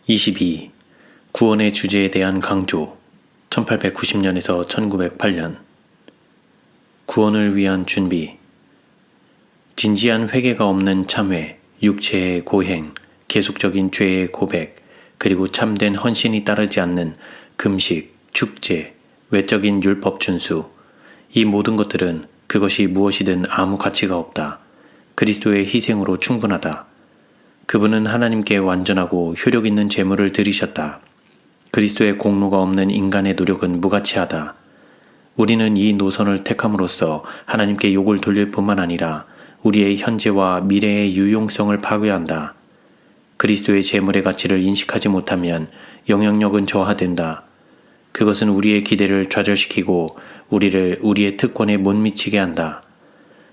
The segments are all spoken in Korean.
22. 구원의 주제에 대한 강조 1890년에서 1908년 구원을 위한 준비 진지한 회개가 없는 참회, 육체의 고행, 계속적인 죄의 고백, 그리고 참된 헌신이 따르지 않는 금식, 축제, 외적인 율법 준수 이 모든 것들은 그것이 무엇이든 아무 가치가 없다. 그리스도의 희생으로 충분하다. 그분은 하나님께 완전하고 효력 있는 제물을 드리셨다. 그리스도의 공로가 없는 인간의 노력은 무가치하다. 우리는 이 노선을 택함으로써 하나님께 욕을 돌릴 뿐만 아니라 우리의 현재와 미래의 유용성을 파괴한다. 그리스도의 제물의 가치를 인식하지 못하면 영향력은 저하된다. 그것은 우리의 기대를 좌절시키고 우리를 우리의 특권에 못 미치게 한다.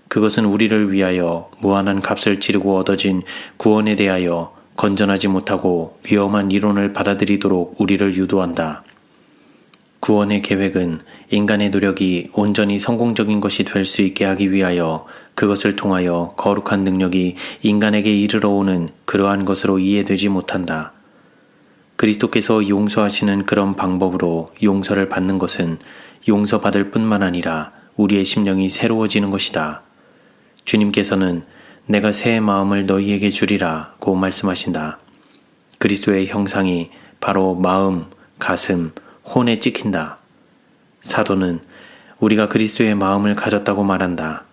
그것은 우리를 위하여 무한한 값을 치르고 얻어진 구원에 대하여 건전하지 못하고 위험한 이론을 받아들이도록 우리를 유도한다. 구원의 계획은 인간의 노력이 온전히 성공적인 것이 될 수 있게 하기 위하여 그것을 통하여 거룩한 능력이 인간에게 이르러 오는 그러한 것으로 이해되지 못한다. 그리스도께서 용서하시는 그런 방법으로 용서를 받는 것은 용서받을 뿐만 아니라 우리의 심령이 새로워지는 것이다. 주님께서는 내가 새 마음을 너희에게 주리라 고 말씀하신다. 그리스도의 형상이 바로 마음, 가슴, 혼에 찍힌다. 사도는 우리가 그리스도의 마음을 가졌다고 말한다.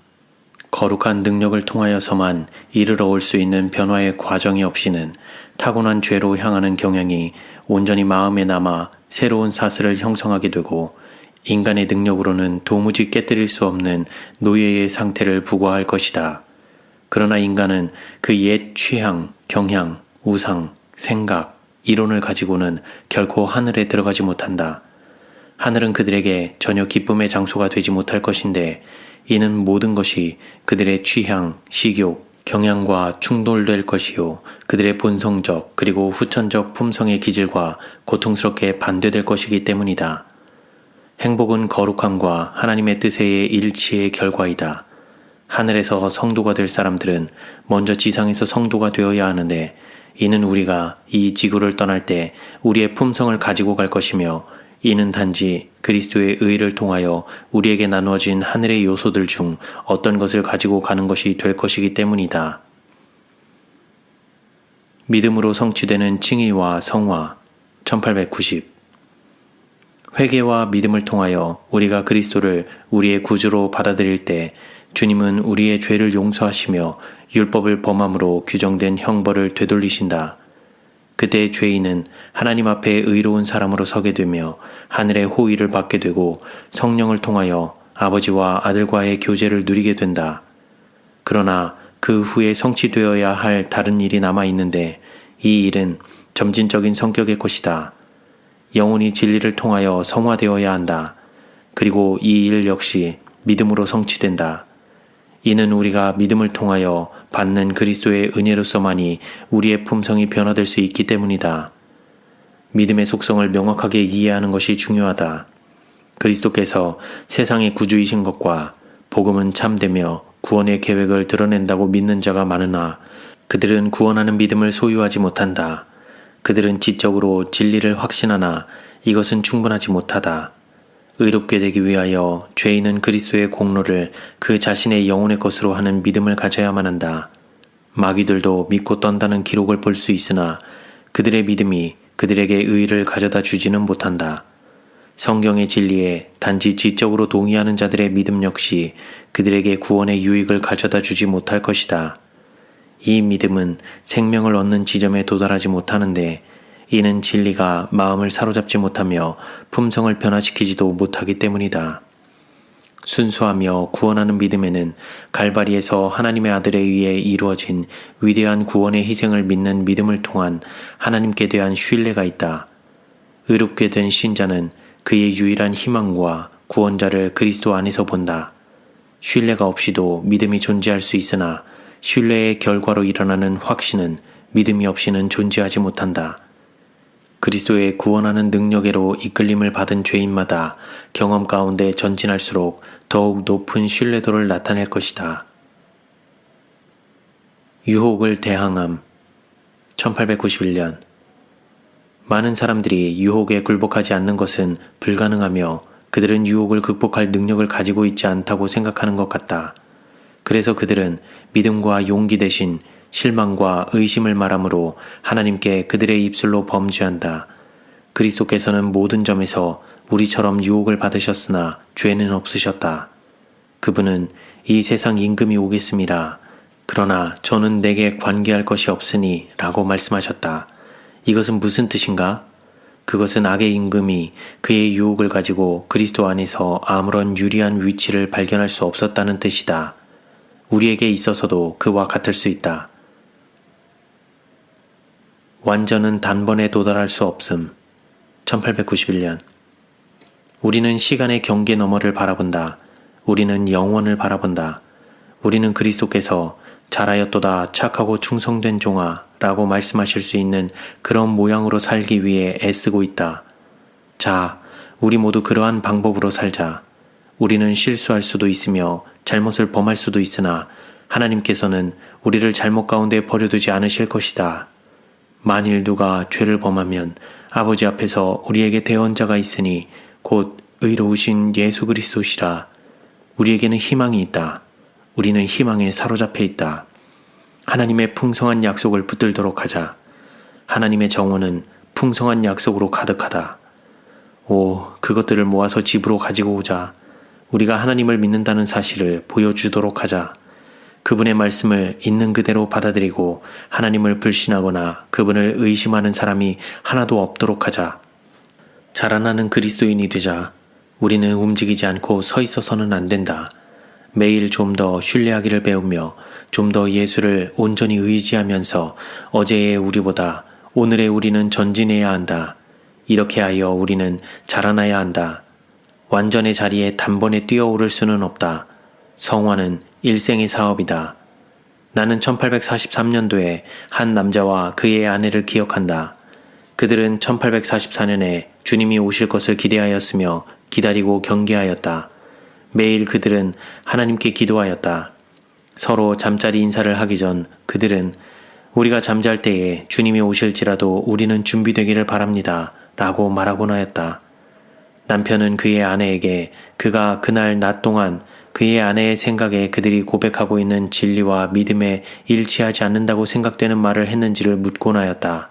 거룩한 능력을 통하여서만 이르러 올 수 있는 변화의 과정이 없이는 타고난 죄로 향하는 경향이 온전히 마음에 남아 새로운 사슬을 형성하게 되고 인간의 능력으로는 도무지 깨뜨릴 수 없는 노예의 상태를 부과할 것이다. 그러나 인간은 그 옛 취향, 경향, 우상, 생각, 이론을 가지고는 결코 하늘에 들어가지 못한다. 하늘은 그들에게 전혀 기쁨의 장소가 되지 못할 것인데 이는 모든 것이 그들의 취향, 식욕, 경향과 충돌될 것이요 그들의 본성적 그리고 후천적 품성의 기질과 고통스럽게 반대될 것이기 때문이다. 행복은 거룩함과 하나님의 뜻의 일치의 결과이다. 하늘에서 성도가 될 사람들은 먼저 지상에서 성도가 되어야 하는데 이는 우리가 이 지구를 떠날 때 우리의 품성을 가지고 갈 것이며 이는 단지 그리스도의 의를 통하여 우리에게 나누어진 하늘의 요소들 중 어떤 것을 가지고 가는 것이 될 것이기 때문이다. 믿음으로 성취되는 칭의와 성화 1890 회개와 믿음을 통하여 우리가 그리스도를 우리의 구주로 받아들일 때 주님은 우리의 죄를 용서하시며 율법을 범함으로 규정된 형벌을 되돌리신다. 그때의 죄인은 하나님 앞에 의로운 사람으로 서게 되며 하늘의 호의를 받게 되고 성령을 통하여 아버지와 아들과의 교제를 누리게 된다. 그러나 그 후에 성취되어야 할 다른 일이 남아있는데 이 일은 점진적인 성격의 것이다. 영혼이 진리를 통하여 성화되어야 한다. 그리고 이 일 역시 믿음으로 성취된다. 이는 우리가 믿음을 통하여 받는 그리스도의 은혜로서만이 우리의 품성이 변화될 수 있기 때문이다. 믿음의 속성을 명확하게 이해하는 것이 중요하다. 그리스도께서 세상의 구주이신 것과 복음은 참되며 구원의 계획을 드러낸다고 믿는 자가 많으나 그들은 구원하는 믿음을 소유하지 못한다. 그들은 지적으로 진리를 확신하나 이것은 충분하지 못하다. 의롭게 되기 위하여 죄인은 그리스도의 공로를 그 자신의 영혼의 것으로 하는 믿음을 가져야만 한다. 마귀들도 믿고 떤다는 기록을 볼 수 있으나 그들의 믿음이 그들에게 의를 가져다 주지는 못한다. 성경의 진리에 단지 지적으로 동의하는 자들의 믿음 역시 그들에게 구원의 유익을 가져다 주지 못할 것이다. 이 믿음은 생명을 얻는 지점에 도달하지 못하는데 이는 진리가 마음을 사로잡지 못하며 품성을 변화시키지도 못하기 때문이다. 순수하며 구원하는 믿음에는 갈바리에서 하나님의 아들에 의해 이루어진 위대한 구원의 희생을 믿는 믿음을 통한 하나님께 대한 신뢰가 있다. 의롭게 된 신자는 그의 유일한 희망과 구원자를 그리스도 안에서 본다. 신뢰가 없이도 믿음이 존재할 수 있으나 신뢰의 결과로 일어나는 확신은 믿음이 없이는 존재하지 못한다. 그리스도의 구원하는 능력으로 이끌림을 받은 죄인마다 경험 가운데 전진할수록 더욱 높은 신뢰도를 나타낼 것이다. 유혹을 대항함 1891년 많은 사람들이 유혹에 굴복하지 않는 것은 불가능하며 그들은 유혹을 극복할 능력을 가지고 있지 않다고 생각하는 것 같다. 그래서 그들은 믿음과 용기 대신 실망과 의심을 말함으로 하나님께 그들의 입술로 범죄한다. 그리스도께서는 모든 점에서 우리처럼 유혹을 받으셨으나 죄는 없으셨다. 그분은 이 세상 임금이 오겠음이라. 그러나 저는 내게 관계할 것이 없으니 라고 말씀하셨다. 이것은 무슨 뜻인가? 그것은 악의 임금이 그의 유혹을 가지고 그리스도 안에서 아무런 유리한 위치를 발견할 수 없었다는 뜻이다. 우리에게 있어서도 그와 같을 수 있다. 완전은 단번에 도달할 수 없음. 1891년. 우리는 시간의 경계 너머를 바라본다. 우리는 영원을 바라본다. 우리는 그리스도께서 잘하였도다 착하고 충성된 종아 라고 말씀하실 수 있는 그런 모양으로 살기 위해 애쓰고 있다. 자, 우리 모두 그러한 방법으로 살자. 우리는 실수할 수도 있으며 잘못을 범할 수도 있으나 하나님께서는 우리를 잘못 가운데 버려두지 않으실 것이다. 만일 누가 죄를 범하면 아버지 앞에서 우리에게 대언자가 있으니 곧 의로우신 예수 그리스도시라. 우리에게는 희망이 있다. 우리는 희망에 사로잡혀 있다. 하나님의 풍성한 약속을 붙들도록 하자. 하나님의 정원은 풍성한 약속으로 가득하다. 오, 그것들을 모아서 집으로 가지고 오자. 우리가 하나님을 믿는다는 사실을 보여주도록 하자. 그분의 말씀을 있는 그대로 받아들이고 하나님을 불신하거나 그분을 의심하는 사람이 하나도 없도록 하자. 자라나는 그리스도인이 되자. 우리는 움직이지 않고 서 있어서는 안 된다. 매일 좀 더 신뢰하기를 배우며 좀 더 예수를 온전히 의지하면서 어제의 우리보다 오늘의 우리는 전진해야 한다. 이렇게 하여 우리는 자라나야 한다. 완전의 자리에 단번에 뛰어오를 수는 없다. 성화는 일생의 사업이다. 나는 1843년도에 한 남자와 그의 아내를 기억한다. 그들은 1844년에 주님이 오실 것을 기대하였으며 기다리고 경계하였다. 매일 그들은 하나님께 기도하였다. 서로 잠자리 인사를 하기 전 그들은 우리가 잠잘 때에 주님이 오실지라도 우리는 준비되기를 바랍니다. 라고 말하곤 하였다. 남편은 그의 아내에게 그가 그날 낮 동안 그의 아내의 생각에 그들이 고백하고 있는 진리와 믿음에 일치하지 않는다고 생각되는 말을 했는지를 묻곤 하였다.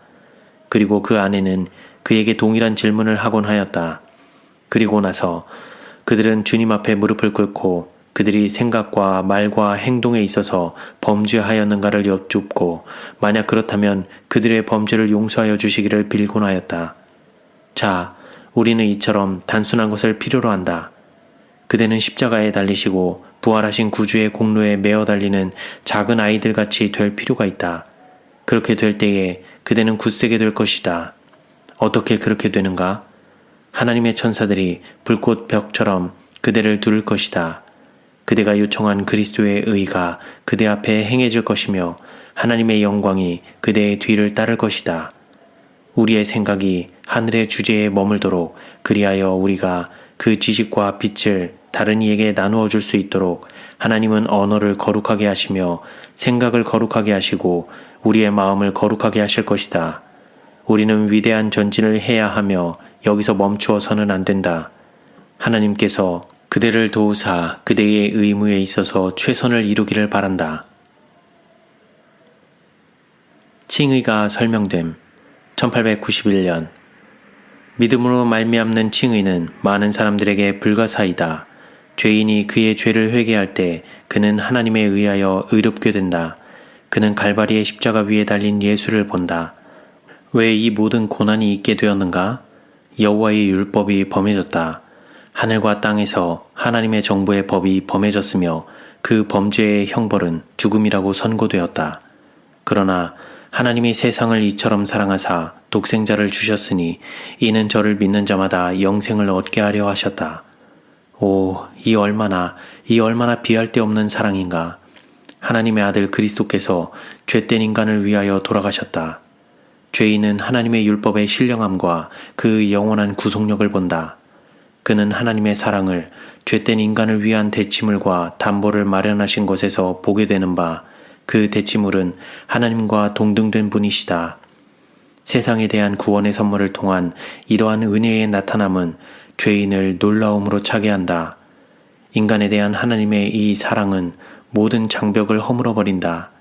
그리고 그 아내는 그에게 동일한 질문을 하곤 하였다. 그리고 나서 그들은 주님 앞에 무릎을 꿇고 그들이 생각과 말과 행동에 있어서 범죄하였는가를 여쭙고 만약 그렇다면 그들의 범죄를 용서하여 주시기를 빌곤 하였다. 자, 우리는 이처럼 단순한 것을 필요로 한다. 그대는 십자가에 달리시고 부활하신 구주의 공로에 매어 달리는 작은 아이들같이 될 필요가 있다. 그렇게 될 때에 그대는 굳세게 될 것이다. 어떻게 그렇게 되는가? 하나님의 천사들이 불꽃 벽처럼 그대를 두를 것이다. 그대가 요청한 그리스도의 의가 그대 앞에 행해질 것이며 하나님의 영광이 그대의 뒤를 따를 것이다. 우리의 생각이 하늘의 주제에 머물도록 그리하여 우리가 그 지식과 빛을 다른 이에게 나누어 줄 수 있도록 하나님은 언어를 거룩하게 하시며 생각을 거룩하게 하시고 우리의 마음을 거룩하게 하실 것이다. 우리는 위대한 전진을 해야 하며 여기서 멈추어서는 안 된다. 하나님께서 그대를 도우사 그대의 의무에 있어서 최선을 이루기를 바란다. 칭의가 설명됨. 1891년. 믿음으로 말미암는 칭의는 많은 사람들에게 불가사이다. 죄인이 그의 죄를 회개할 때 그는 하나님에 의하여 의롭게 된다. 그는 갈바리의 십자가 위에 달린 예수를 본다. 왜 이 모든 고난이 있게 되었는가? 여호와의 율법이 범해졌다. 하늘과 땅에서 하나님의 정보의 법이 범해졌으며 그 범죄의 형벌은 죽음이라고 선고되었다. 그러나 하나님이 세상을 이처럼 사랑하사 독생자를 주셨으니 이는 저를 믿는 자마다 영생을 얻게 하려 하셨다. 오, 이 얼마나 비할 데 없는 사랑인가. 하나님의 아들 그리스도께서 죄된 인간을 위하여 돌아가셨다. 죄인은 하나님의 율법의 신령함과 그 영원한 구속력을 본다. 그는 하나님의 사랑을 죄된 인간을 위한 대치물과 담보를 마련하신 것에서 보게 되는 바 그 대치물은 하나님과 동등된 분이시다. 세상에 대한 구원의 선물을 통한 이러한 은혜의 나타남은 죄인을 놀라움으로 차게 한다. 인간에 대한 하나님의 이 사랑은 모든 장벽을 허물어버린다.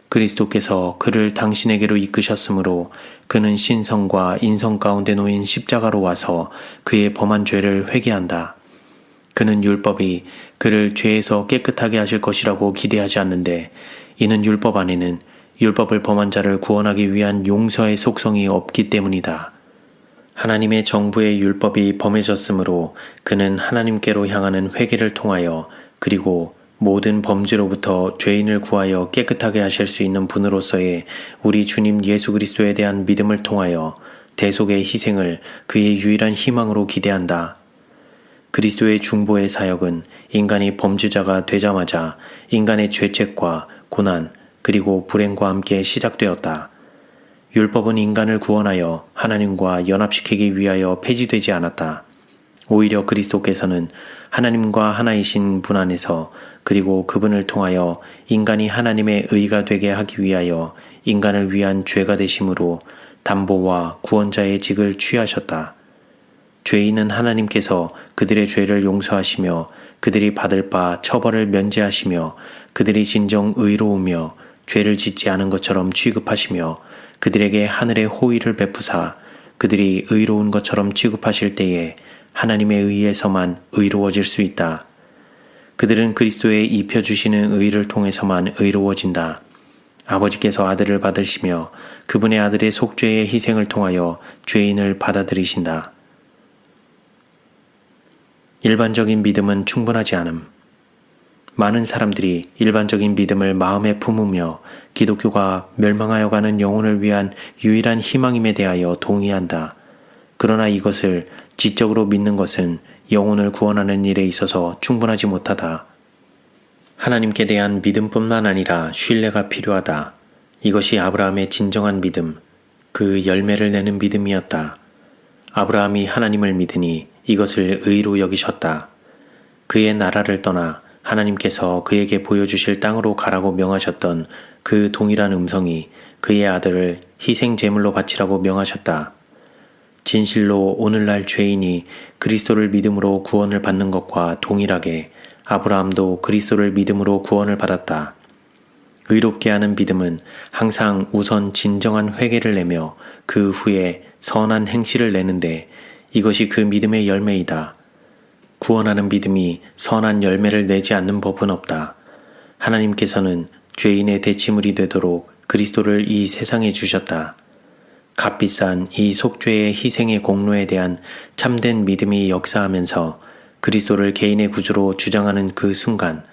그리스도께서 그를 당신에게로 이끄셨으므로 그는 신성과 인성 가운데 놓인 십자가로 와서 그의 범한 죄를 회개한다. 그는 율법이 그를 죄에서 깨끗하게 하실 것이라고 기대하지 않는데 이는 율법 안에는 율법을 범한 자를 구원하기 위한 용서의 속성이 없기 때문이다. 하나님의 정부의 율법이 범해졌으므로 그는 하나님께로 향하는 회개를 통하여 그리고 모든 범죄로부터 죄인을 구하여 깨끗하게 하실 수 있는 분으로서의 우리 주님 예수 그리스도에 대한 믿음을 통하여 대속의 희생을 그의 유일한 희망으로 기대한다. 그리스도의 중보의 사역은 인간이 범죄자가 되자마자 인간의 죄책과 고난 그리고 불행과 함께 시작되었다. 율법은 인간을 구원하여 하나님과 연합시키기 위하여 폐지되지 않았다. 오히려 그리스도께서는 하나님과 하나이신 분 안에서 그리고 그분을 통하여 인간이 하나님의 의가 되게 하기 위하여 인간을 위한 죄가 되심으로 담보와 구원자의 직을 취하셨다. 죄인은 하나님께서 그들의 죄를 용서하시며 그들이 받을 바 처벌을 면제하시며 그들이 진정 의로우며 죄를 짓지 않은 것처럼 취급하시며 그들에게 하늘의 호의를 베푸사 그들이 의로운 것처럼 취급하실 때에 하나님의 의에서만 의로워질 수 있다. 그들은 그리스도의 입혀주시는 의를 통해서만 의로워진다. 아버지께서 아들을 받으시며 그분의 아들의 속죄의 희생을 통하여 죄인을 받아들이신다. 일반적인 믿음은 충분하지 않음. 많은 사람들이 일반적인 믿음을 마음에 품으며 기독교가 멸망하여 가는 영혼을 위한 유일한 희망임에 대하여 동의한다. 그러나 이것을 지적으로 믿는 것은 영혼을 구원하는 일에 있어서 충분하지 못하다. 하나님께 대한 믿음뿐만 아니라 신뢰가 필요하다. 이것이 아브라함의 진정한 믿음, 그 열매를 내는 믿음이었다. 아브라함이 하나님을 믿으니 이것을 의로 여기셨다. 그의 나라를 떠나 하나님께서 그에게 보여주실 땅으로 가라고 명하셨던 그 동일한 음성이 그의 아들을 희생 제물로 바치라고 명하셨다. 진실로 오늘날 죄인이 그리스도를 믿음으로 구원을 받는 것과 동일하게 아브라함도 그리스도를 믿음으로 구원을 받았다. 의롭게 하는 믿음은 항상 우선 진정한 회개를 내며 그 후에 선한 행실을 내는데 이것이 그 믿음의 열매이다. 구원하는 믿음이 선한 열매를 내지 않는 법은 없다. 하나님께서는 죄인의 대치물이 되도록 그리스도를 이 세상에 주셨다. 값비싼 이 속죄의 희생의 공로에 대한 참된 믿음이 역사하면서 그리스도를 개인의 구주로 주장하는 그 순간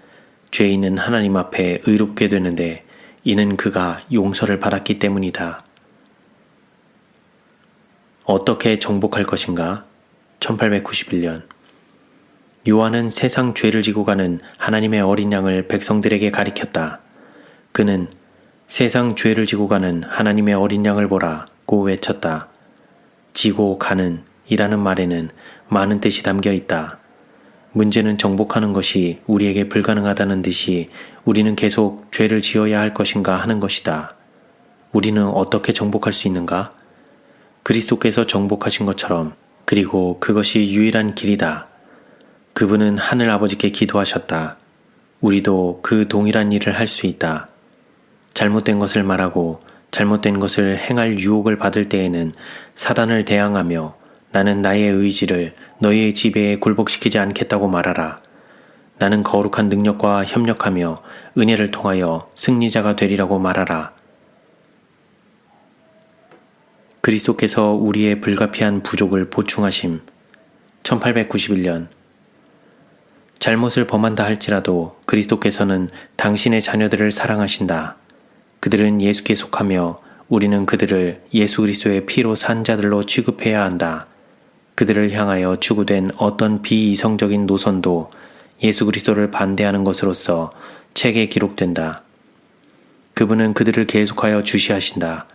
죄인은 하나님 앞에 의롭게 되는데 이는 그가 용서를 받았기 때문이다. 어떻게 정복할 것인가? 1891년 요한은 세상 죄를 지고 가는 하나님의 어린 양을 백성들에게 가리켰다. 그는 세상 죄를 지고 가는 하나님의 어린 양을 보라고 외쳤다. 지고 가는 이라는 말에는 많은 뜻이 담겨 있다. 문제는 정복하는 것이 우리에게 불가능하다는 듯이 우리는 계속 죄를 지어야 할 것인가 하는 것이다. 우리는 어떻게 정복할 수 있는가? 그리스도께서 정복하신 것처럼 그리고 그것이 유일한 길이다. 그분은 하늘 아버지께 기도하셨다. 우리도 그 동일한 일을 할 수 있다. 잘못된 것을 말하고 잘못된 것을 행할 유혹을 받을 때에는 사단을 대항하며 나는 나의 의지를 너희의 지배에 굴복시키지 않겠다고 말하라. 나는 거룩한 능력과 협력하며 은혜를 통하여 승리자가 되리라고 말하라. 그리스도께서 우리의 불가피한 부족을 보충하심. 1891년 잘못을 범한다 할지라도 그리스도께서는 당신의 자녀들을 사랑하신다. 그들은 예수께 속하며 우리는 그들을 예수 그리스도의 피로 산 자들로 취급해야 한다. 그들을 향하여 추구된 어떤 비이성적인 노선도 예수 그리스도를 반대하는 것으로서 책에 기록된다. 그분은 그들을 계속하여 주시하신다.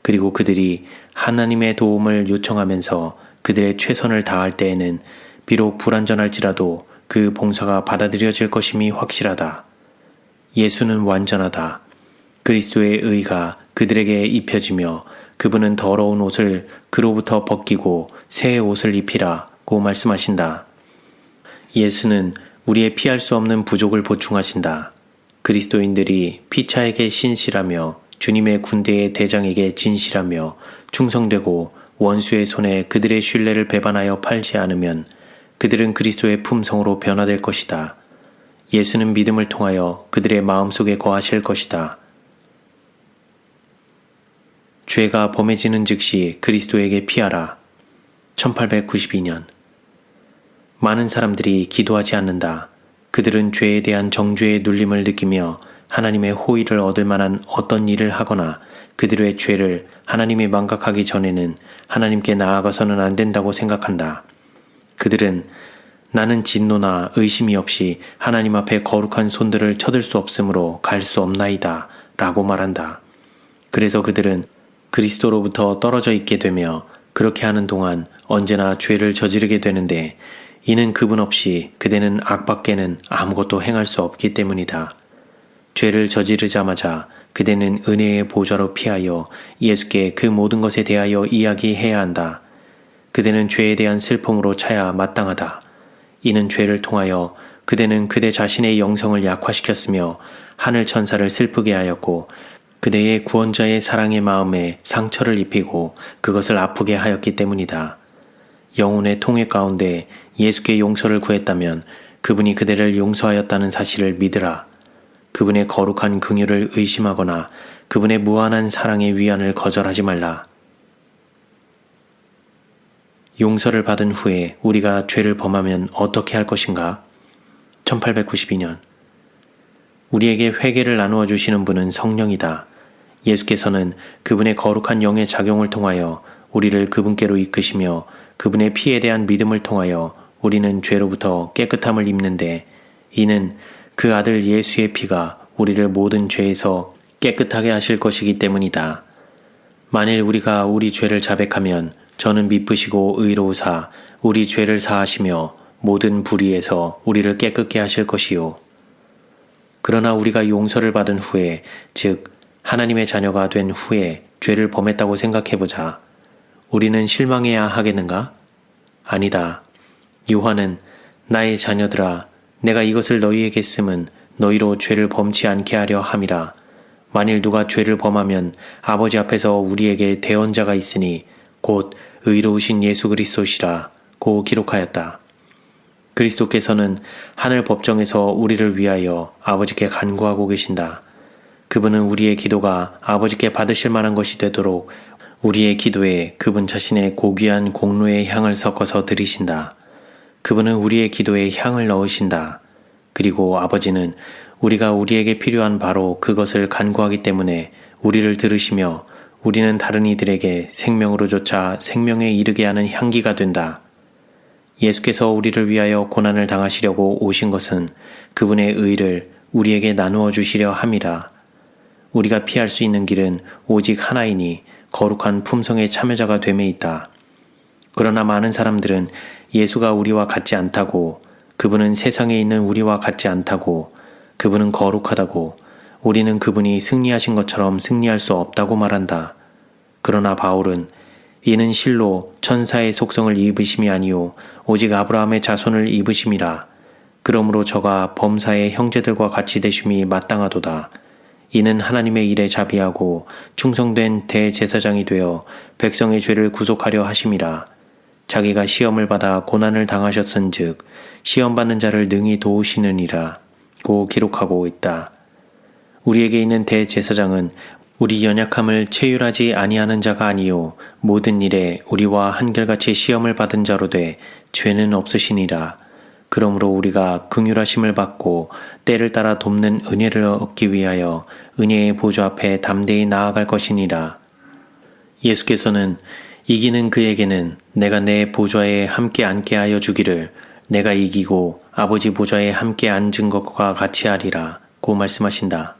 그리고 그들이 하나님의 도움을 요청하면서 그들의 최선을 다할 때에는 비록 불완전할지라도 그 봉사가 받아들여질 것임이 확실하다. 예수는 완전하다. 그리스도의 의가 그들에게 입혀지며 그분은 더러운 옷을 그로부터 벗기고 새 옷을 입히라고 말씀하신다. 예수는 우리의 피할 수 없는 부족을 보충하신다. 그리스도인들이 피차에게 신실하며 주님의 군대의 대장에게 진실하며 충성되고 원수의 손에 그들의 신뢰를 배반하여 팔지 않으면 그들은 그리스도의 품성으로 변화될 것이다. 예수는 믿음을 통하여 그들의 마음속에 거하실 것이다. 죄가 범해지는 즉시 그리스도에게 피하라. 1892년. 많은 사람들이 기도하지 않는다. 그들은 죄에 대한 정죄의 눌림을 느끼며 하나님의 호의를 얻을 만한 어떤 일을 하거나 그들의 죄를 하나님이 망각하기 전에는 하나님께 나아가서는 안 된다고 생각한다. 그들은 나는 진노나 의심이 없이 하나님 앞에 거룩한 손들을 쳐들 수 없으므로 갈 수 없나이다 라고 말한다. 그래서 그들은 그리스도로부터 떨어져 있게 되며 그렇게 하는 동안 언제나 죄를 저지르게 되는데 이는 그분 없이 그대는 악밖에는 아무것도 행할 수 없기 때문이다. 죄를 저지르자마자 그대는 은혜의 보좌로 피하여 예수께 그 모든 것에 대하여 이야기해야 한다. 그대는 죄에 대한 슬픔으로 차야 마땅하다. 이는 죄를 통하여 그대는 그대 자신의 영성을 약화시켰으며 하늘 천사를 슬프게 하였고 그대의 구원자의 사랑의 마음에 상처를 입히고 그것을 아프게 하였기 때문이다. 영혼의 통회 가운데 예수께 용서를 구했다면 그분이 그대를 용서하였다는 사실을 믿으라. 그분의 거룩한 긍휼을 의심하거나 그분의 무한한 사랑의 위안을 거절하지 말라. 용서를 받은 후에 우리가 죄를 범하면 어떻게 할 것인가? 1892년. 우리에게 회개를 나누어 주시는 분은 성령이다. 예수께서는 그분의 거룩한 영의 작용을 통하여 우리를 그분께로 이끄시며 그분의 피에 대한 믿음을 통하여 우리는 죄로부터 깨끗함을 입는데 이는 그 아들 예수의 피가 우리를 모든 죄에서 깨끗하게 하실 것이기 때문이다. 만일 우리가 우리 죄를 자백하면 저는 미쁘시고 의로우사 우리 죄를 사하시며 모든 불의에서 우리를 깨끗게 하실 것이요. 그러나 우리가 용서를 받은 후에 즉 하나님의 자녀가 된 후에 죄를 범했다고 생각해보자. 우리는 실망해야 하겠는가? 아니다. 요한은 나의 자녀들아 내가 이것을 너희에게 쓰면 너희로 죄를 범치 않게 하려 함이라. 만일 누가 죄를 범하면 아버지 앞에서 우리에게 대언자가 있으니 곧 의로우신 예수 그리스도시라 고 기록하였다. 그리스도께서는 하늘 법정에서 우리를 위하여 아버지께 간구하고 계신다. 그분은 우리의 기도가 아버지께 받으실 만한 것이 되도록 우리의 기도에 그분 자신의 고귀한 공로의 향을 섞어서 드리신다. 그분은 우리의 기도에 향을 넣으신다. 그리고 아버지는 우리가 우리에게 필요한 바로 그것을 간구하기 때문에 우리를 들으시며 우리는 다른 이들에게 생명으로조차 생명에 이르게 하는 향기가 된다. 예수께서 우리를 위하여 고난을 당하시려고 오신 것은 그분의 의를 우리에게 나누어 주시려 함이라. 우리가 피할 수 있는 길은 오직 하나이니 거룩한 품성의 참여자가 됨에 있다. 그러나 많은 사람들은 예수가 우리와 같지 않다고, 그분은 세상에 있는 우리와 같지 않다고, 그분은 거룩하다고, 우리는 그분이 승리하신 것처럼 승리할 수 없다고 말한다. 그러나 바울은 이는 실로 천사의 속성을 입으심이 아니요 오직 아브라함의 자손을 입으심이라. 그러므로 저가 범사의 형제들과 같이 되심이 마땅하도다. 이는 하나님의 일에 자비하고 충성된 대제사장이 되어 백성의 죄를 구속하려 하심이라. 자기가 시험을 받아 고난을 당하셨은즉 시험받는 자를 능히 도우시느니라 고 기록하고 있다. 우리에게 있는 대제사장은 우리 연약함을 체휼하지 아니하는 자가 아니요 모든 일에 우리와 한결같이 시험을 받은 자로 돼 죄는 없으시니라. 그러므로 우리가 긍휼하심을 받고 때를 따라 돕는 은혜를 얻기 위하여 은혜의 보좌 앞에 담대히 나아갈 것이니라. 예수께서는 이기는 그에게는 내가 내 보좌에 함께 앉게 하여 주기를 내가 이기고 아버지 보좌에 함께 앉은 것과 같이 하리라 고 말씀하신다.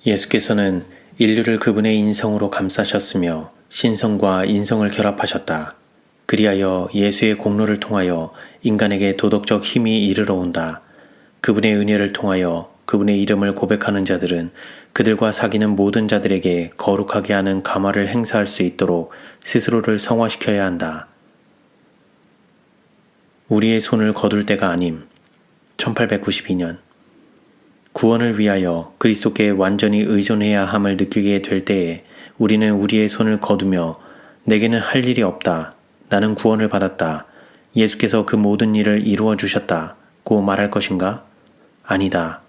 예수께서는 인류를 그분의 인성으로 감싸셨으며 신성과 인성을 결합하셨다. 그리하여 예수의 공로를 통하여 인간에게 도덕적 힘이 이르러 온다. 그분의 은혜를 통하여 그분의 이름을 고백하는 자들은 그들과 사귀는 모든 자들에게 거룩하게 하는 감화를 행사할 수 있도록 스스로를 성화시켜야 한다. 우리의 손을 거둘 때가 아님. 1892년 구원을 위하여 그리스도께 완전히 의존해야 함을 느끼게 될 때에 우리는 우리의 손을 거두며 내게는 할 일이 없다. 나는 구원을 받았다. 예수께서 그 모든 일을 이루어 주셨다고 말할 것인가? 아니다.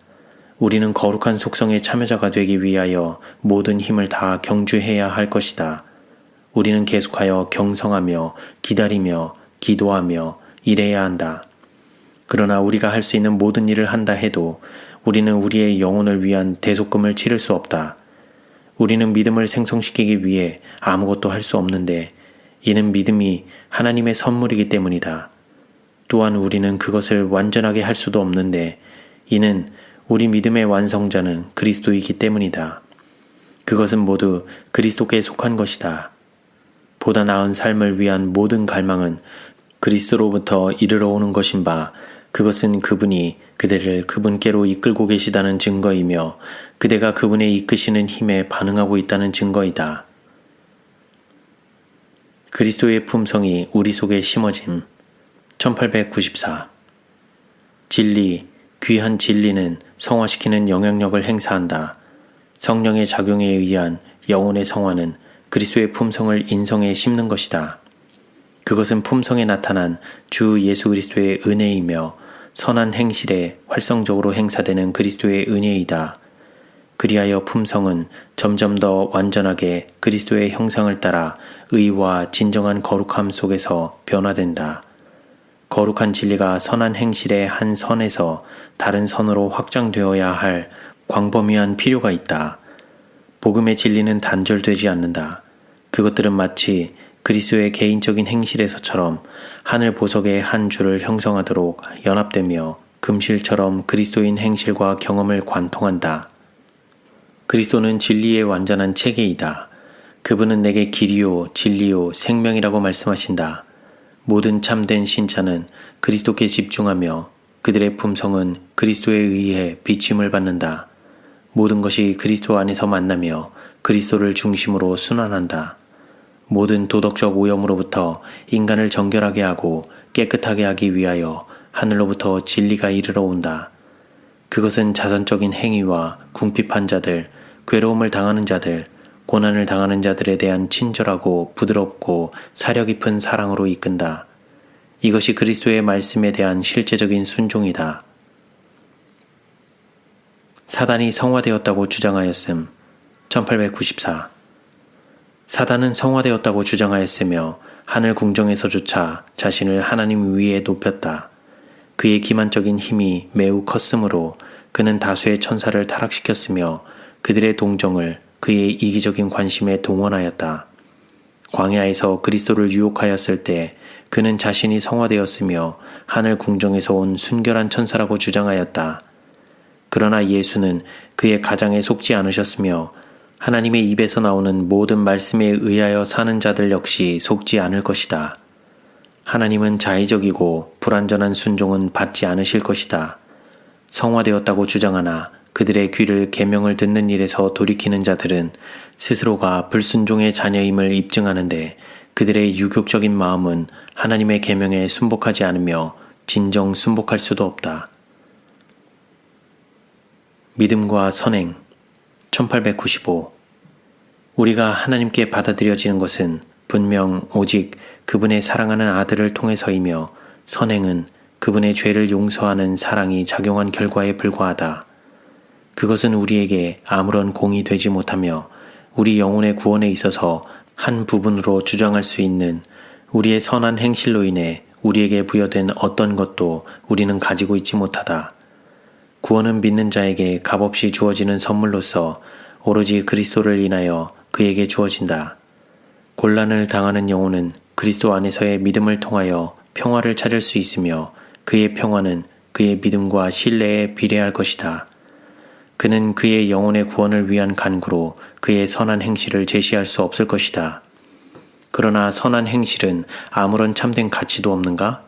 우리는 거룩한 속성의 참여자가 되기 위하여 모든 힘을 다 경주해야 할 것이다. 우리는 계속하여 경성하며 기다리며 기도하며 일해야 한다. 그러나 우리가 할 수 있는 모든 일을 한다 해도 우리는 우리의 영혼을 위한 대속금을 치를 수 없다. 우리는 믿음을 생성시키기 위해 아무것도 할 수 없는데 이는 믿음이 하나님의 선물이기 때문이다. 또한 우리는 그것을 완전하게 할 수도 없는데 이는 우리 믿음의 완성자는 그리스도이기 때문이다. 그것은 모두 그리스도께 속한 것이다. 보다 나은 삶을 위한 모든 갈망은 그리스도로부터 이르러 오는 것인 바 그것은 그분이 그대를 그분께로 이끌고 계시다는 증거이며 그대가 그분의 이끄시는 힘에 반응하고 있다는 증거이다. 그리스도의 품성이 우리 속에 심어짐. 1894 진리, 귀한 진리는 성화시키는 영향력을 행사한다. 성령의 작용에 의한 영혼의 성화는 그리스도의 품성을 인성에 심는 것이다. 그것은 품성에 나타난 주 예수 그리스도의 은혜이며 선한 행실에 활성적으로 행사되는 그리스도의 은혜이다. 그리하여 품성은 점점 더 완전하게 그리스도의 형상을 따라 의와 진정한 거룩함 속에서 변화된다. 거룩한 진리가 선한 행실의 한 선에서 다른 선으로 확장되어야 할 광범위한 필요가 있다. 복음의 진리는 단절되지 않는다. 그것들은 마치 그리스도의 개인적인 행실에서처럼 하늘 보석의 한 줄을 형성하도록 연합되며 금실처럼 그리스도인 행실과 경험을 관통한다. 그리스도는 진리의 완전한 체계이다. 그분은 내게 길이요, 진리요, 생명이라고 말씀하신다. 모든 참된 신자는 그리스도께 집중하며 그들의 품성은 그리스도에 의해 비침을 받는다. 모든 것이 그리스도 안에서 만나며 그리스도를 중심으로 순환한다. 모든 도덕적 오염으로부터 인간을 정결하게 하고 깨끗하게 하기 위하여 하늘로부터 진리가 이르러 온다. 그것은 자선적인 행위와 궁핍한 자들, 괴로움을 당하는 자들, 고난을 당하는 자들에 대한 친절하고 부드럽고 사려 깊은 사랑으로 이끈다. 이것이 그리스도의 말씀에 대한 실제적인 순종이다. 사단이 성화되었다고 주장하였음. 1894 사단은 성화되었다고 주장하였으며 하늘 궁정에서조차 자신을 하나님 위에 높였다. 그의 기만적인 힘이 매우 컸으므로 그는 다수의 천사를 타락시켰으며 그들의 동정을 그의 이기적인 관심에 동원하였다. 광야에서 그리스도를 유혹하였을 때 그는 자신이 성화되었으며 하늘 궁정에서 온 순결한 천사라고 주장하였다. 그러나 예수는 그의 가장에 속지 않으셨으며 하나님의 입에서 나오는 모든 말씀에 의하여 사는 자들 역시 속지 않을 것이다. 하나님은 자의적이고 불완전한 순종은 받지 않으실 것이다. 성화되었다고 주장하나 그들의 귀를 계명을 듣는 일에서 돌이키는 자들은 스스로가 불순종의 자녀임을 입증하는데 그들의 유격적인 마음은 하나님의 계명에 순복하지 않으며 진정 순복할 수도 없다. 믿음과 선행 1895 우리가 하나님께 받아들여지는 것은 분명 오직 그분의 사랑하는 아들을 통해서이며 선행은 그분의 죄를 용서하는 사랑이 작용한 결과에 불과하다. 그것은 우리에게 아무런 공이 되지 못하며 우리 영혼의 구원에 있어서 한 부분으로 주장할 수 있는 우리의 선한 행실로 인해 우리에게 부여된 어떤 것도 우리는 가지고 있지 못하다. 구원은 믿는 자에게 값없이 주어지는 선물로서 오로지 그리스도를 인하여 그에게 주어진다. 곤란을 당하는 영혼은 그리스도 안에서의 믿음을 통하여 평화를 찾을 수 있으며 그의 평화는 그의 믿음과 신뢰에 비례할 것이다. 그는 그의 영혼의 구원을 위한 간구로 그의 선한 행실을 제시할 수 없을 것이다. 그러나 선한 행실은 아무런 참된 가치도 없는가?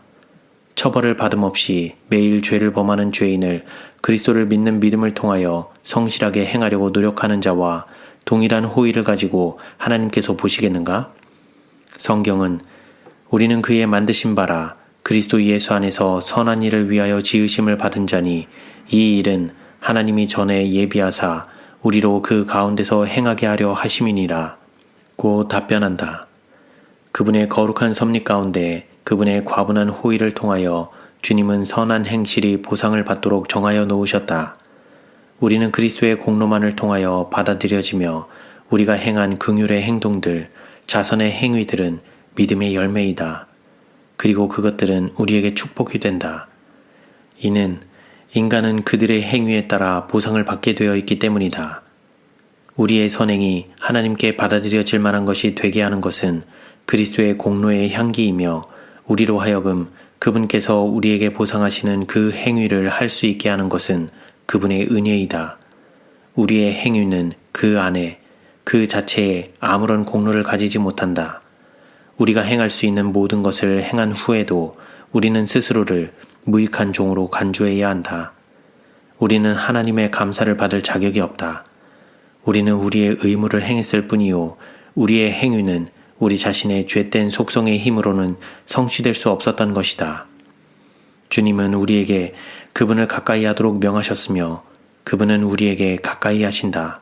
처벌을 받음없이 매일 죄를 범하는 죄인을 그리스도를 믿는 믿음을 통하여 성실하게 행하려고 노력하는 자와 동일한 호의를 가지고 하나님께서 보시겠는가? 성경은 우리는 그의 만드신 바라 그리스도 예수 안에서 선한 일을 위하여 지으심을 받은 자니 이 일은 하나님이 전에 예비하사 우리로 그 가운데서 행하게 하려 하심이니라 고 답변한다. 그분의 거룩한 섭리 가운데 그분의 과분한 호의를 통하여 주님은 선한 행실이 보상을 받도록 정하여 놓으셨다. 우리는 그리스도의 공로만을 통하여 받아들여지며 우리가 행한 긍휼의 행동들, 자선의 행위들은 믿음의 열매이다. 그리고 그것들은 우리에게 축복이 된다. 이는 인간은 그들의 행위에 따라 보상을 받게 되어 있기 때문이다. 우리의 선행이 하나님께 받아들여질 만한 것이 되게 하는 것은 그리스도의 공로의 향기이며 우리로 하여금 그분께서 우리에게 보상하시는 그 행위를 할 수 있게 하는 것은 그분의 은혜이다. 우리의 행위는 그 안에, 그 자체에 아무런 공로를 가지지 못한다. 우리가 행할 수 있는 모든 것을 행한 후에도 우리는 스스로를 무익한 종으로 간주해야 한다. 우리는 하나님의 감사를 받을 자격이 없다. 우리는 우리의 의무를 행했을 뿐이요 우리의 행위는 우리 자신의 죄된 속성의 힘으로는 성취될 수 없었던 것이다. 주님은 우리에게 그분을 가까이 하도록 명하셨으며 그분은 우리에게 가까이 하신다.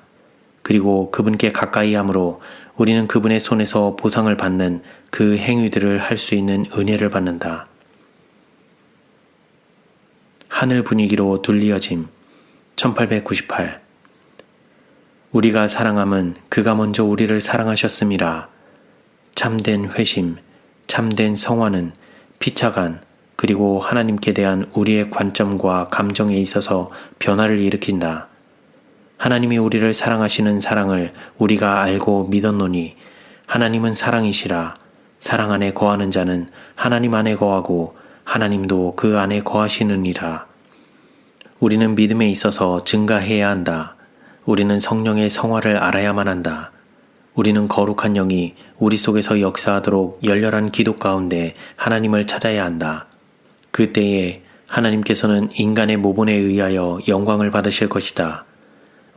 그리고 그분께 가까이 함으로 우리는 그분의 손에서 보상을 받는 그 행위들을 할 수 있는 은혜를 받는다. 하늘 분위기로 둘리어짐 1898 우리가 사랑함은 그가 먼저 우리를 사랑하셨음이라. 참된 회심, 참된 성화는 피차간 그리고 하나님께 대한 우리의 관점과 감정에 있어서 변화를 일으킨다. 하나님이 우리를 사랑하시는 사랑을 우리가 알고 믿었노니 하나님은 사랑이시라. 사랑 안에 거하는 자는 하나님 안에 거하고 하나님도 그 안에 거하시느니라. 우리는 믿음에 있어서 증가해야 한다. 우리는 성령의 성화를 알아야만 한다. 우리는 거룩한 영이 우리 속에서 역사하도록 열렬한 기도 가운데 하나님을 찾아야 한다. 그때에 하나님께서는 인간의 모본에 의하여 영광을 받으실 것이다.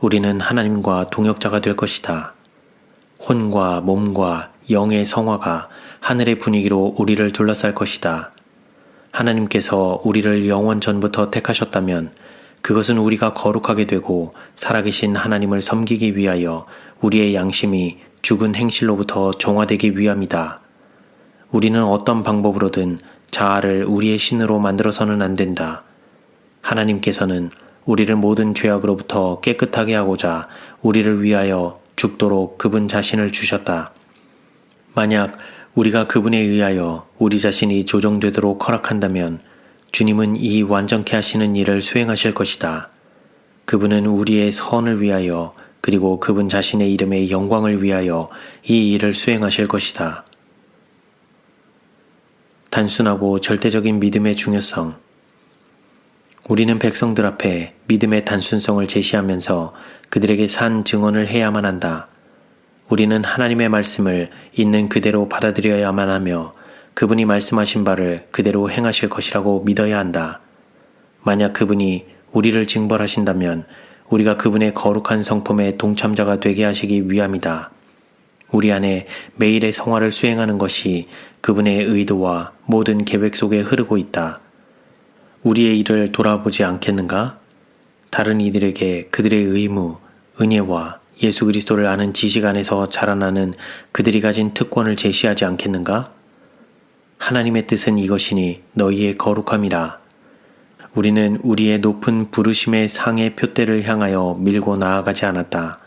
우리는 하나님과 동역자가 될 것이다. 혼과 몸과 영의 성화가 하늘의 분위기로 우리를 둘러쌀 것이다. 하나님께서 우리를 영원 전부터 택하셨다면 그것은 우리가 거룩하게 되고 살아계신 하나님을 섬기기 위하여 우리의 양심이 죽은 행실로부터 정화되기 위함이다. 우리는 어떤 방법으로든 자아를 우리의 신으로 만들어서는 안 된다. 하나님께서는 우리를 모든 죄악으로부터 깨끗하게 하고자 우리를 위하여 죽도록 그분 자신을 주셨다. 만약 우리가 그분에 의하여 우리 자신이 조정되도록 허락한다면 주님은 이 완전케 하시는 일을 수행하실 것이다. 그분은 우리의 선을 위하여 그리고 그분 자신의 이름의 영광을 위하여 이 일을 수행하실 것이다. 단순하고 절대적인 믿음의 중요성. 우리는 백성들 앞에 믿음의 단순성을 제시하면서 그들에게 산 증언을 해야만 한다. 우리는 하나님의 말씀을 있는 그대로 받아들여야만 하며 그분이 말씀하신 바를 그대로 행하실 것이라고 믿어야 한다. 만약 그분이 우리를 징벌하신다면 우리가 그분의 거룩한 성품의 동참자가 되게 하시기 위함이다. 우리 안에 매일의 성화를 수행하는 것이 그분의 의도와 모든 계획 속에 흐르고 있다. 우리의 일을 돌아보지 않겠는가? 다른 이들에게 그들의 의무, 은혜와 예수 그리스도를 아는 지식 안에서 자라나는 그들이 가진 특권을 제시하지 않겠는가? 하나님의 뜻은 이것이니 너희의 거룩함이라. 우리는 우리의 높은 부르심의 상의 표대를 향하여 밀고 나아가지 않았다.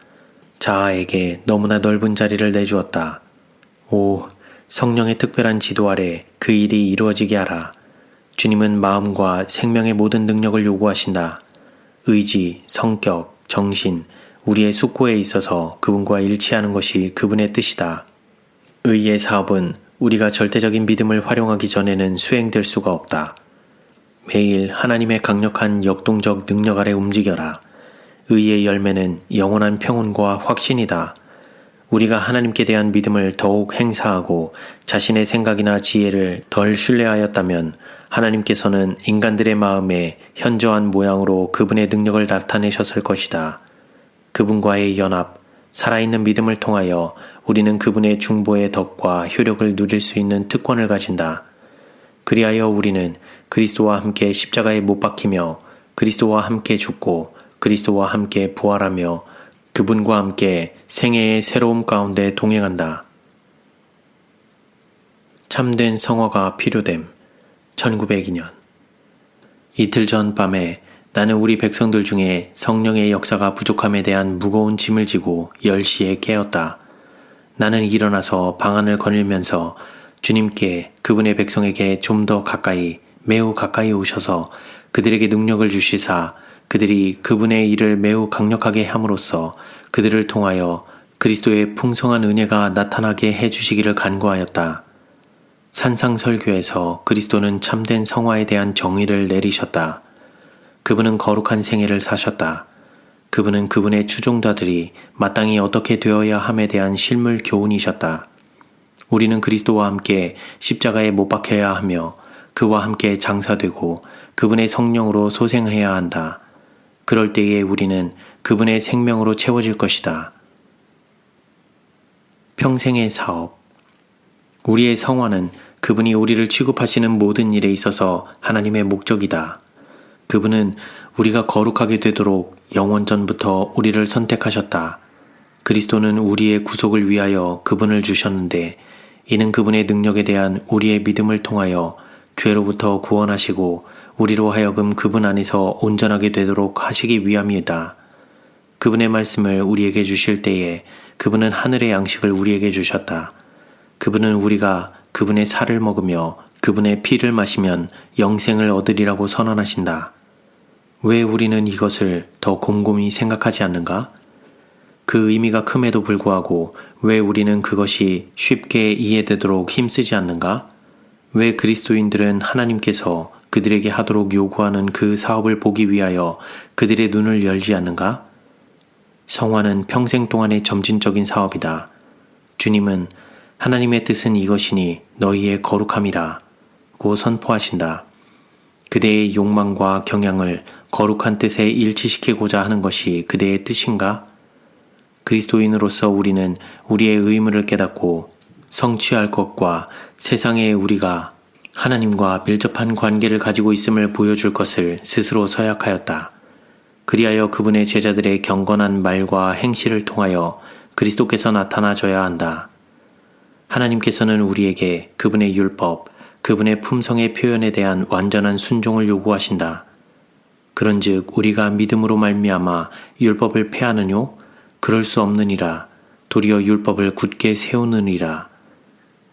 자아에게 너무나 넓은 자리를 내주었다. 오, 성령의 특별한 지도 아래 그 일이 이루어지게 하라. 주님은 마음과 생명의 모든 능력을 요구하신다. 의지, 성격, 정신, 우리의 숙고에 있어서 그분과 일치하는 것이 그분의 뜻이다. 의의 사업은 우리가 절대적인 믿음을 활용하기 전에는 수행될 수가 없다. 매일 하나님의 강력한 역동적 능력 아래 움직여라. 의의 열매는 영원한 평온과 확신이다. 우리가 하나님께 대한 믿음을 더욱 행사하고 자신의 생각이나 지혜를 덜 신뢰하였다면 하나님께서는 인간들의 마음에 현저한 모양으로 그분의 능력을 나타내셨을 것이다. 그분과의 연합, 살아있는 믿음을 통하여 우리는 그분의 중보의 덕과 효력을 누릴 수 있는 특권을 가진다. 그리하여 우리는 그리스도와 함께 십자가에 못 박히며 그리스도와 함께 죽고 그리스도와 함께 부활하며 그분과 함께 생애의 새로움 가운데 동행한다. 참된 성화가 필요됨. 1902년. 이틀 전 밤에 나는 우리 백성들 중에 성령의 역사가 부족함에 대한 무거운 짐을 지고 10시에 깨었다. 나는 일어나서 방안을 거닐면서 주님께 그분의 백성에게 좀 더 가까이, 매우 가까이 오셔서 그들에게 능력을 주시사 그들이 그분의 일을 매우 강력하게 함으로써 그들을 통하여 그리스도의 풍성한 은혜가 나타나게 해주시기를 간구하였다. 산상설교에서 그리스도는 참된 성화에 대한 정의를 내리셨다. 그분은 거룩한 생애를 사셨다. 그분은 그분의 추종자들이 마땅히 어떻게 되어야 함에 대한 실물 교훈이셨다. 우리는 그리스도와 함께 십자가에 못 박혀야 하며 그와 함께 장사되고 그분의 성령으로 소생해야 한다. 그럴 때에 우리는 그분의 생명으로 채워질 것이다. 평생의 사업. 우리의 성화는 그분이 우리를 취급하시는 모든 일에 있어서 하나님의 목적이다. 그분은 우리가 거룩하게 되도록 영원전부터 우리를 선택하셨다. 그리스도는 우리의 구속을 위하여 그분을 주셨는데 이는 그분의 능력에 대한 우리의 믿음을 통하여 죄로부터 구원하시고 우리로 하여금 그분 안에서 온전하게 되도록 하시기 위함이다. 그분의 말씀을 우리에게 주실 때에 그분은 하늘의 양식을 우리에게 주셨다. 그분은 우리가 그분의 살을 먹으며 그분의 피를 마시면 영생을 얻으리라고 선언하신다. 왜 우리는 이것을 더 곰곰이 생각하지 않는가? 그 의미가 큼에도 불구하고 왜 우리는 그것이 쉽게 이해되도록 힘쓰지 않는가? 왜 그리스도인들은 하나님께서 그들에게 하도록 요구하는 그 사업을 보기 위하여 그들의 눈을 열지 않는가? 성화는 평생 동안의 점진적인 사업이다. 주님은 하나님의 뜻은 이것이니 너희의 거룩함이라 고 선포하신다. 그대의 욕망과 경향을 거룩한 뜻에 일치시키고자 하는 것이 그대의 뜻인가? 그리스도인으로서 우리는 우리의 의무를 깨닫고 성취할 것과 세상에 우리가 하나님과 밀접한 관계를 가지고 있음을 보여줄 것을 스스로 서약하였다. 그리하여 그분의 제자들의 경건한 말과 행실을 통하여 그리스도께서 나타나줘야 한다. 하나님께서는 우리에게 그분의 율법, 그분의 품성의 표현에 대한 완전한 순종을 요구하신다. 그런즉 우리가 믿음으로 말미암아 율법을 폐하느뇨? 그럴 수 없느니라. 도리어 율법을 굳게 세우느니라.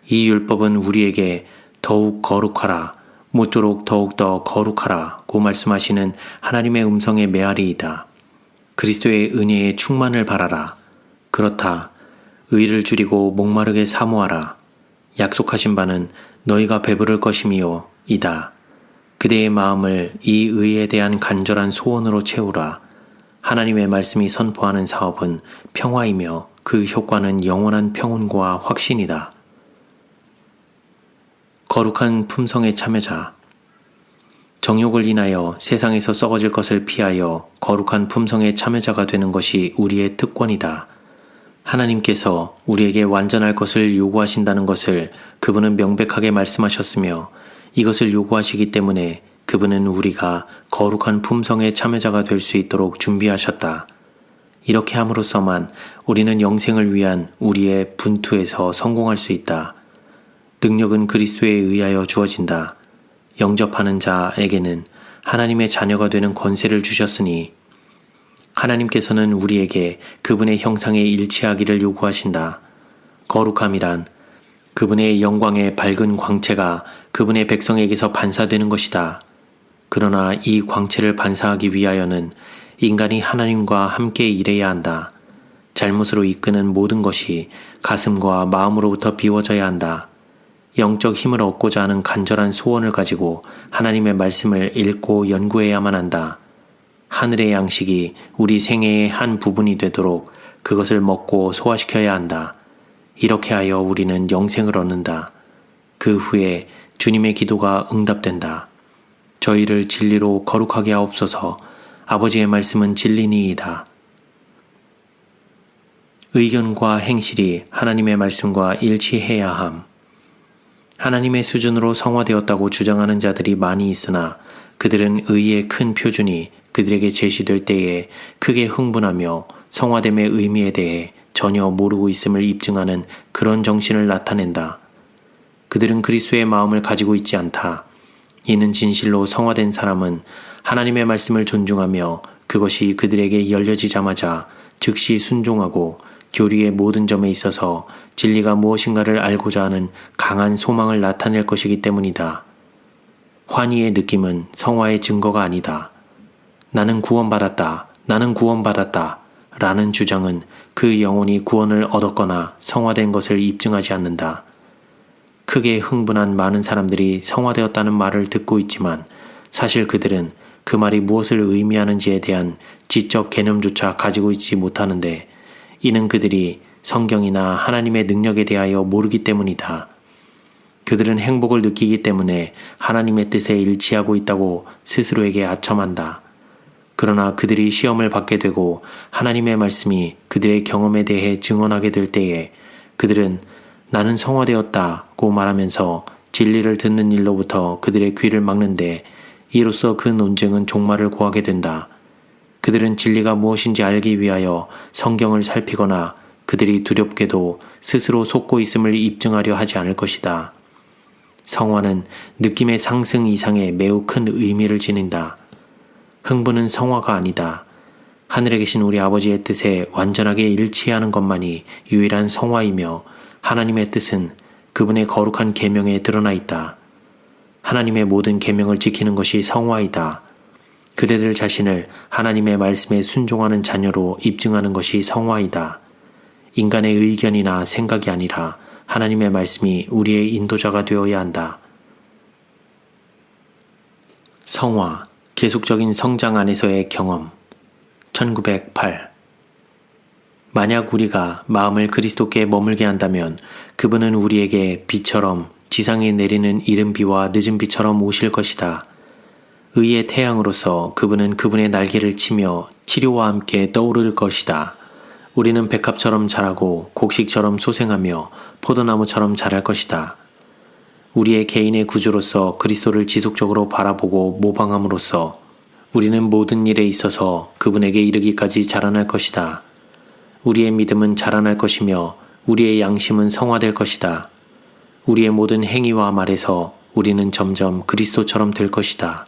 이 율법은 우리에게 더욱 거룩하라, 모쪼록 더욱더 거룩하라 고 말씀하시는 하나님의 음성의 메아리이다. 그리스도의 은혜의 충만을 바라라. 그렇다. 의를 줄이고 목마르게 사모하라. 약속하신 바는 너희가 배부를 것이미요 이다. 그대의 마음을 이 의에 대한 간절한 소원으로 채우라. 하나님의 말씀이 선포하는 사업은 평화이며 그 효과는 영원한 평온과 확신이다. 거룩한 품성의 참여자. 정욕을 인하여 세상에서 썩어질 것을 피하여 거룩한 품성의 참여자가 되는 것이 우리의 특권이다. 하나님께서 우리에게 완전할 것을 요구하신다는 것을 그분은 명백하게 말씀하셨으며 이것을 요구하시기 때문에 그분은 우리가 거룩한 품성의 참여자가 될 수 있도록 준비하셨다. 이렇게 함으로써만 우리는 영생을 위한 우리의 분투에서 성공할 수 있다. 능력은 그리스도에 의하여 주어진다. 영접하는 자에게는 하나님의 자녀가 되는 권세를 주셨으니 하나님께서는 우리에게 그분의 형상에 일치하기를 요구하신다. 거룩함이란 그분의 영광의 밝은 광채가 그분의 백성에게서 반사되는 것이다. 그러나 이 광채를 반사하기 위하여는 인간이 하나님과 함께 일해야 한다. 잘못으로 이끄는 모든 것이 가슴과 마음으로부터 비워져야 한다. 영적 힘을 얻고자 하는 간절한 소원을 가지고 하나님의 말씀을 읽고 연구해야만 한다. 하늘의 양식이 우리 생애의 한 부분이 되도록 그것을 먹고 소화시켜야 한다. 이렇게 하여 우리는 영생을 얻는다. 그 후에 주님의 기도가 응답된다. 저희를 진리로 거룩하게 하옵소서. 아버지의 말씀은 진리니이다. 의견과 행실이 하나님의 말씀과 일치해야 함. 하나님의 수준으로 성화되었다고 주장하는 자들이 많이 있으나 그들은 의의 큰 표준이 그들에게 제시될 때에 크게 흥분하며 성화됨의 의미에 대해 전혀 모르고 있음을 입증하는 그런 정신을 나타낸다. 그들은 그리스도의 마음을 가지고 있지 않다. 이는 진실로 성화된 사람은 하나님의 말씀을 존중하며 그것이 그들에게 열려지자마자 즉시 순종하고 교리의 모든 점에 있어서 진리가 무엇인가를 알고자 하는 강한 소망을 나타낼 것이기 때문이다. 환희의 느낌은 성화의 증거가 아니다. 나는 구원받았다. 나는 구원받았다. 라는 주장은 그 영혼이 구원을 얻었거나 성화된 것을 입증하지 않는다. 크게 흥분한 많은 사람들이 성화되었다는 말을 듣고 있지만 사실 그들은 그 말이 무엇을 의미하는지에 대한 지적 개념조차 가지고 있지 못하는데 이는 그들이 성경이나 하나님의 능력에 대하여 모르기 때문이다. 그들은 행복을 느끼기 때문에 하나님의 뜻에 일치하고 있다고 스스로에게 아첨한다. 그러나 그들이 시험을 받게 되고 하나님의 말씀이 그들의 경험에 대해 증언하게 될 때에 그들은 나는 성화되었다고 말하면서 진리를 듣는 일로부터 그들의 귀를 막는데 이로써 그 논쟁은 종말을 고하게 된다. 그들은 진리가 무엇인지 알기 위하여 성경을 살피거나 그들이 두렵게도 스스로 속고 있음을 입증하려 하지 않을 것이다. 성화는 느낌의 상승 이상의 매우 큰 의미를 지닌다. 흥분은 성화가 아니다. 하늘에 계신 우리 아버지의 뜻에 완전하게 일치하는 것만이 유일한 성화이며 하나님의 뜻은 그분의 거룩한 계명에 드러나 있다. 하나님의 모든 계명을 지키는 것이 성화이다. 그대들 자신을 하나님의 말씀에 순종하는 자녀로 입증하는 것이 성화이다. 인간의 의견이나 생각이 아니라 하나님의 말씀이 우리의 인도자가 되어야 한다. 성화, 계속적인 성장 안에서의 경험. 1908. 만약 우리가 마음을 그리스도께 머물게 한다면 그분은 우리에게 비처럼 지상에 내리는 이른 비와 늦은 비처럼 오실 것이다. 의의 태양으로서 그분은 그분의 날개를 치며 치료와 함께 떠오를 것이다. 우리는 백합처럼 자라고 곡식처럼 소생하며 포도나무처럼 자랄 것이다. 우리의 개인의 구주로서 그리스도를 지속적으로 바라보고 모방함으로써 우리는 모든 일에 있어서 그분에게 이르기까지 자라날 것이다. 우리의 믿음은 자라날 것이며 우리의 양심은 성화될 것이다. 우리의 모든 행위와 말에서 우리는 점점 그리스도처럼 될 것이다.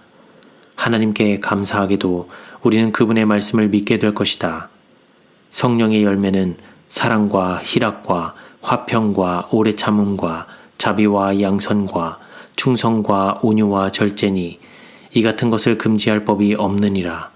하나님께 감사하게도 우리는 그분의 말씀을 믿게 될 것이다. 성령의 열매는 사랑과 희락과 화평과 오래 참음과 자비와 양선과 충성과 온유와 절제니 이 같은 것을 금지할 법이 없느니라.